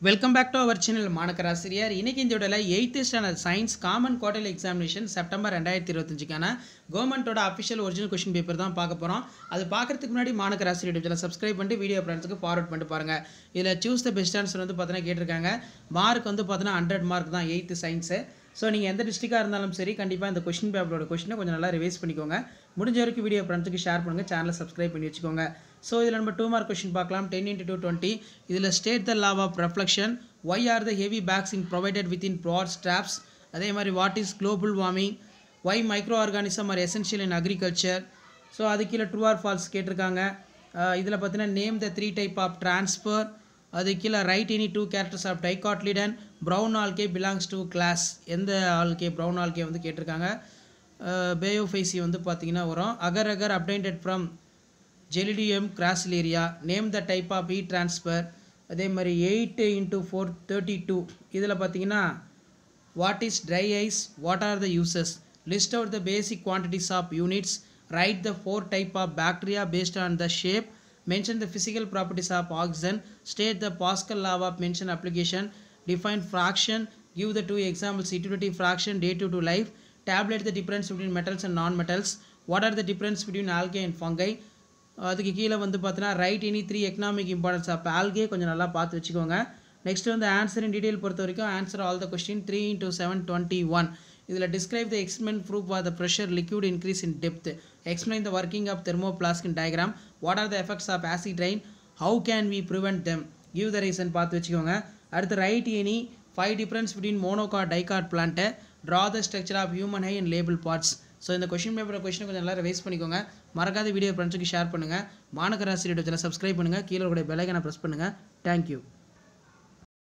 Welcome back to our channel மாணக்கராசிரியர். இன்னைக்கு இந்த வீடியோல 8th standard science common quarterly examination September 2025க்கான கவர்மெண்ட்டோட அஃபிஷியல் ஒரிஜினல் கொஸ்டின் பேப்பர் தான் பார்க்க போகிறோம். அது பார்க்கறதுக்கு முன்னாடி மாணக்கராசிரியர் சேனலை சப்ஸ்கிரைப் பண்ணிட்டு வீடியோ ஃப்ரெண்ட்ஸுக்கு ஃபார்வர்ட் பண்ணிட்டு பாருங்க. இதில் சூஸ் த பெஸ்ட் ஆன்சர் வந்து பார்த்தீங்கன்னா கேட்டிருக்காங்க. மார்க் வந்து பார்த்தீங்கன்னா 100 மார்க் தான் 8th சயின்ஸு. ஸோ நீங்கள் எந்த டிஸ்ட்ரிக்டாக இருந்தாலும் சரி கண்டிப்பாக இந்த கொஸ்டின் பேப்பரோட கொஸ்டினை கொஞ்சம் நல்லா ரிவைஸ் பண்ணிக்கோங்க. முடிஞ்ச வரைக்கும் வீடியோ ஃப்ரெண்ட்ஸுக்கு ஷேர் பண்ணுங்கள், சேனலை சப்ஸ்கிரைப் பண்ணி வச்சுக்கோங்க. ஸோ இதில் நம்ம 2 மார்க் கொஸ்டின் பார்க்கலாம். 10 × 2 20. இதில் state the law of reflection. Why are the heavy bags provided within broad straps? அதே மாதிரி what is global warming? Why microorganism are essential in agriculture? So அது கீழே ட்ரூ ஆர் ஃபால்ஸ் கேட்டிருக்காங்க. இதில் பார்த்தீங்கன்னா name the 3 type of transfer. அது கீழே write any 2 characters of dicotyledon. Brown algae belongs to class. எந்த ஆல்கே ப்ரௌன் ஆல்கே வந்து கேட்டிருக்காங்க. பேயோஃபைசி வந்து பார்த்தீங்கன்னா வரும். Agar agar obtained from Gelidium Gracilaria. Name the type of heat transfer. அதே மாதிரி 8 × 4 32. இதில் பார்த்தீங்கன்னா what is dry ice, what are the uses, list out the basic quantities of units, write the 4 type of bacteria based on the shape, mention the physical properties of oxygen, state the Pascal law of mention application, define fraction, give the 2 examples, utility fraction, day to life, tabulate the difference between metals and non-metals, what are the difference between algae and fungi. அதுக்கு கீழே வந்து பார்த்தீங்கன்னா write any 3 economic importance of algae கொஞ்சம் நல்லா பார்த்து வச்சுக்கோங்க. Next வந்து answer in detail பொறுத்த வரைக்கும் ஆன்சர் ஆல் த கொஸ்டின் 3 × 7 21. இதில் describe the experiment proof for the pressure liquid increase in depth, explain the working of thermoflask in diagram, what are the effects of acid rain, how can we prevent them, give the reason பார்த்து வச்சுக்கோங்க. அடுத்து write any 5 difference between monocot dicot plant, draw the structure of human ஹை and label parts. So இந்த question paper கொஸ்டினை கொஞ்சம் நல்லா revise பண்ணிக்கோங்க. மறக்காத வீடியோ ஃப்ரெண்ட்ஸுக்கு ஷேர் பண்ணுங்கள். மாணக்கராசிரியர் சேனலை சப்ஸ்கிரைப் பண்ணுங்கள். கீழே கூட பெல் ஐகானை ப்ரெஸ் பண்ணுங்கள். தேங்க்யூ.